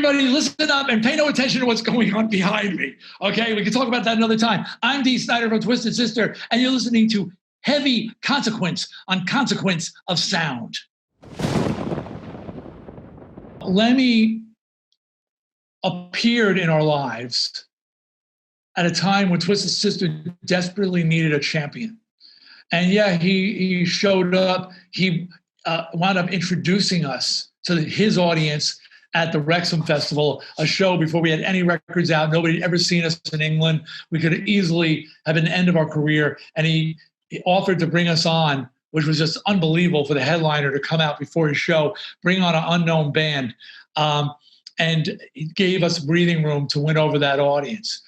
everybody listen up and pay no attention to what's going on behind me. Okay, we can talk about that another time. I'm Dee Snider from Twisted Sister, and you're listening to Heavy Consequence on Consequence of Sound. Lemmy appeared in our lives at a time when Twisted Sister desperately needed a champion. And yeah, he showed up. He wound up introducing us to his audience at the Wrexham Festival, a show before we had any records out. Nobody had ever seen us in England. We could easily have been the end of our career. And he offered to bring us on, which was just unbelievable for the headliner to come out before his show, bring on an unknown band. And he gave us breathing room to win over that audience.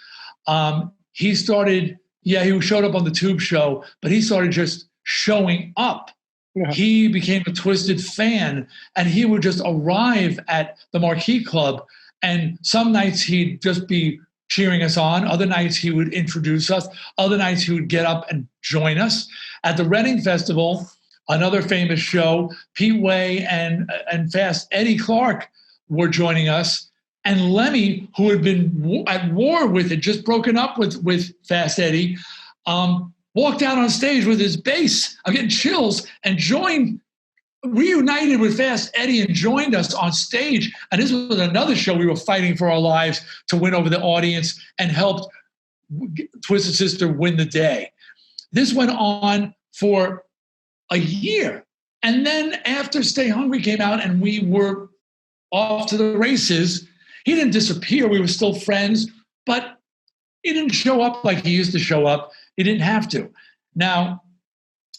He showed up on the Tube show, but he started just showing up. Yeah. He became a Twisted fan, and he would just arrive at the Marquee Club, and some nights he'd just be cheering us on. Other nights he would introduce us. Other nights he would get up and join us. At the Reading Festival, another famous show, Pete Way and Fast Eddie Clarke were joining us. And Lemmy, who had been at war with it, just broken up with Fast Eddie, walked out on stage with his bass. I'm getting chills, and reunited with Fast Eddie and joined us on stage. And this was another show we were fighting for our lives to win over the audience and helped Twisted Sister win the day. This went on for a year. And then after Stay Hungry came out and we were off to the races, he didn't disappear. We were still friends, but he didn't show up like he used to show up. He didn't have to. Now,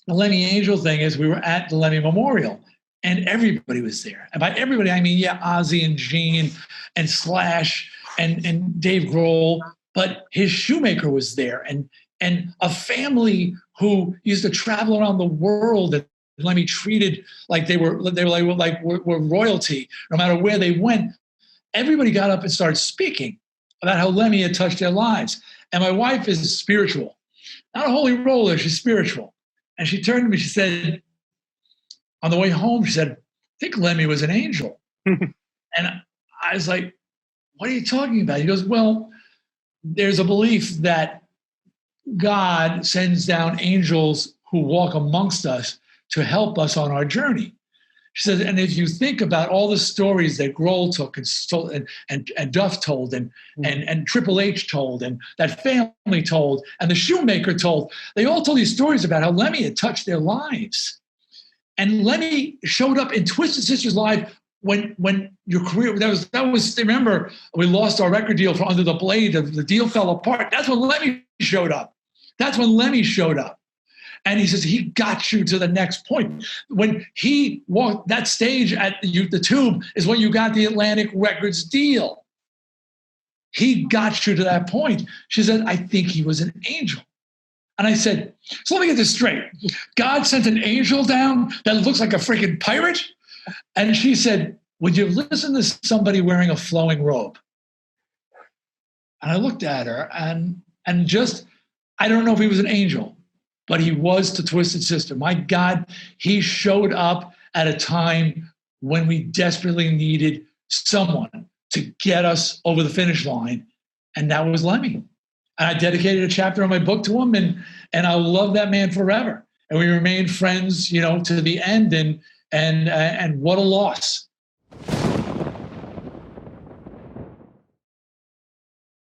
the Lemmy Angel thing is we were at the Lemmy Memorial and everybody was there. And by everybody, I mean, yeah, Ozzy and Gene and Slash and Dave Grohl, but his shoemaker was there and a family who used to travel around the world and Lemmy treated like they were royalty, no matter where they went. Everybody got up and started speaking about how Lemmy had touched their lives. And my wife is spiritual. Not a holy roller, she's spiritual. And she turned to me, she said, on the way home, she said, I think Lemmy was an angel. And I was like, what are you talking about? He goes, well, there's a belief that God sends down angels who walk amongst us to help us on our journey. She says, and if you think about all the stories that Grohl took and Duff told and Triple H told and that family told and the shoemaker told, they all told these stories about how Lemmy had touched their lives. And Lemmy showed up in Twisted Sister's life when your career, that was remember, we lost our record deal for Under the Blade, the deal fell apart. That's when Lemmy showed up. And he says, he got you to the next point. When he walked that stage at the Tube is when you got the Atlantic Records deal. He got you to that point. She said, I think he was an angel. And I said, so let me get this straight. God sent an angel down that looks like a freaking pirate? And she said, would you listen to somebody wearing a flowing robe? And I looked at her and just, I don't know if he was an angel, but he was to Twisted Sister. My God, he showed up at a time when we desperately needed someone to get us over the finish line, and that was Lemmy. And I dedicated a chapter of my book to him, and I love that man forever. And we remained friends, to the end, and what a loss.